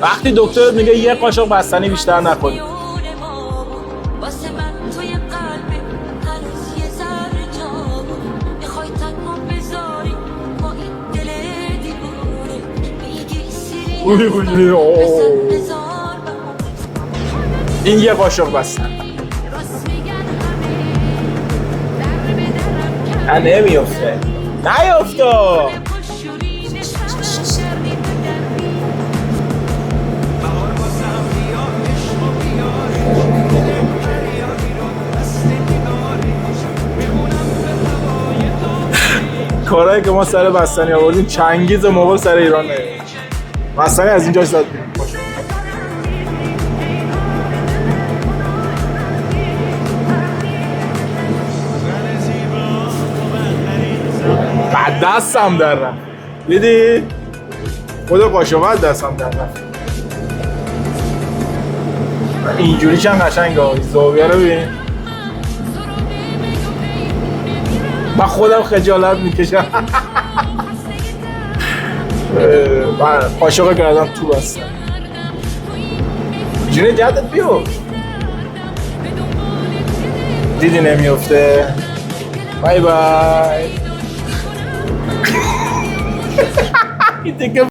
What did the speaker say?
وقتی دکتر میگه یه قاشق بستنی بیشتر نخوری. این یه قاشق بستن نمیفته. نیفته. کارهایی که ما سر بستنی آوردیم چنگیز مغول سر ایران نمیاد. بستنی از اینجاش زد باشه. بعد دستم در رفت. دیدی؟ خود قاشقات دستم در رفت. اینجوری چند قشنگه. زاویه رو ببین. من خودم خجالت میکشم. من قاشق کردم تو بستم. جونه جدت بیفت. دیدی نمیفته. بای بای.